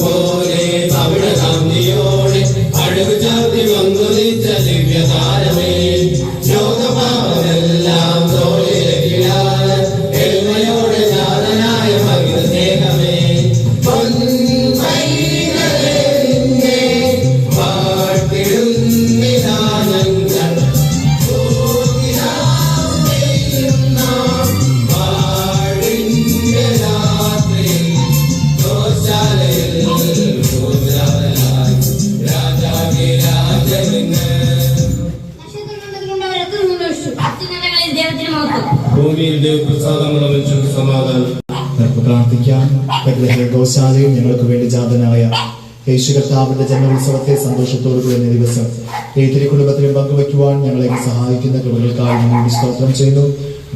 പോലെ തമിഴകാന്തിയോടെ അഴകു ചാർത്തി വന്നുദിച്ച ദിവ്യതാരമേ ലോകപാവമെല്ലാം തോളിലകിലാൽ എളിമയോടെ ജാതനായ ഭഗവത് സ്നേഹമേ പ്രാർത്ഥിക്കാം. ഗോശാലയും ഞങ്ങൾക്ക് വേണ്ടി ജാതനായ യേശു കർത്താവിന്റെ ജന്മോത്സവത്തെ സന്തോഷത്തോടുകൂടി ദിവസം ഈ തിരുക്കുടുംബത്തിലും പങ്കുവയ്ക്കുവാൻ ഞങ്ങളെ സഹായിക്കുന്ന കൃപകൾക്കായി ഞങ്ങൾ സ്തോത്രം ചെയ്യുന്നു.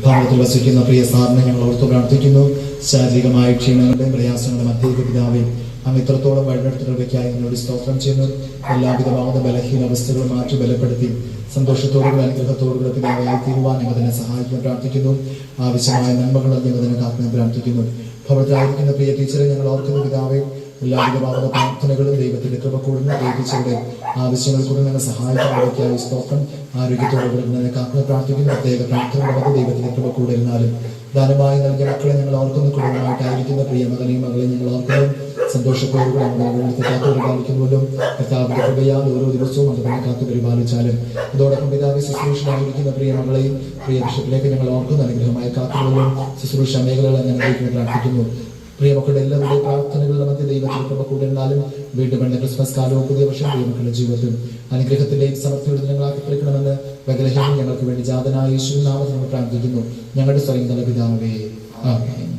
ഭവനത്തിൽ വസിക്കുന്ന പ്രിയ സാറിനെ ഞങ്ങൾ ഓർത്തു പ്രാർത്ഥിക്കുന്നു. ശാരീരികമായ ക്ഷീണങ്ങളുടെയും പ്രയാസങ്ങളുടെ മധ്യേ പിതാവേ അങ്ങ് ഇത്രത്തോളം വഴിനടത്തി കൃപയ്ക്കായി ഞങ്ങളോട് സ്തോത്രം ചെയ്യുന്നു. എല്ലാവിധമാകുന്ന ബലഹീന അവസ്ഥകളും മാറ്റി ബലപ്പെടുത്തി സന്തോഷത്തോടുകൂടി അനുഗ്രഹത്തോടുകൂടി പിതാവായി തീരുവാൻ ഞങ്ങൾ തന്നെ സഹായിക്കാൻ പ്രാർത്ഥിക്കുന്നു. ആവശ്യമായ നന്മകൾ ഞങ്ങൾ തന്നെ കാക്കാൻ പ്രാർത്ഥിക്കുന്നു. ഭവനത്തിലായിരിക്കുന്ന പ്രിയ ടീച്ചറെ ഞങ്ങൾ ഓർക്കുന്ന പിതാവെ എല്ലാവിധമാകുന്ന പ്രാർത്ഥനകളും ദൈവത്തിന്റെ കൃപ കൂടുന്ന ടീച്ചറുടെ ആവശ്യങ്ങൾ കൂടെ ഞങ്ങൾ സഹായിക്കാനായി സ്തോത്രം. ആരോഗ്യത്തോടുകൂടി ഞങ്ങൾ കാക്കാൻ പ്രാർത്ഥിക്കുന്നു. പ്രത്യേക പ്രാർത്ഥനകളുടെ ദൈവത്തിന്റെ കൃപ കൂടിരുന്നാലും ദാനമായി നൽകിയ മക്കളെ ഞങ്ങൾ ഓർക്കുന്ന കുടുംബമായിട്ടായിരിക്കുന്ന പ്രിയ മകനെയും മകളെയും ഞങ്ങൾ ഓർക്കുന്നു. സന്തോഷത്തോടുകൂടി കാത്തു പരിപാലിക്കുന്നുവല്ലോ. കർത്താവിന്റെ കൃപയാൽ ഓരോ ദിവസവും അത് തന്നെ കാത്തു പരിപാലിച്ചാലും അതോടൊപ്പം പിതാവ് ശുശ്രൂഷനായിരിക്കുന്ന പ്രിയ മകളെയും പ്രിയ ബിഷപ്പിലേക്ക് ഞങ്ങൾ ഓർക്കുന്ന അനുഗ്രഹമായി കാത്തുകൊള്ളും. ശുശ്രൂഷ മേഖലകളെ ഞങ്ങൾ പ്രാർത്ഥിക്കുന്നു. പ്രിയ മക്കളുടെ എല്ലാവരുടെയും പ്രാർത്ഥനകളുടെ മധ്യ ദൈവത്തിന്റെ കൃപ കൂടിരുന്നാലും വീണ്ടും എന്ന ക്രിസ്മസ് കാലവും പുതിയ വർഷം പ്രിയ മക്കളുടെ ജീവിതത്തിൽ അനുഗ്രഹത്തിന്റെയും സമൃദ്ധിയുടെ ദിനങ്ങളാക്കി തീർക്കണമെന്ന് ബഹലഹീനം ഞങ്ങൾക്ക് വേണ്ടി ജാതനായ യേശുവിൻ നാമത്തിൽ നമ്മൾ പ്രാർത്ഥിക്കുന്നു. ഞങ്ങളുടെ സ്വയം പിതാവേ, ആമേൻ.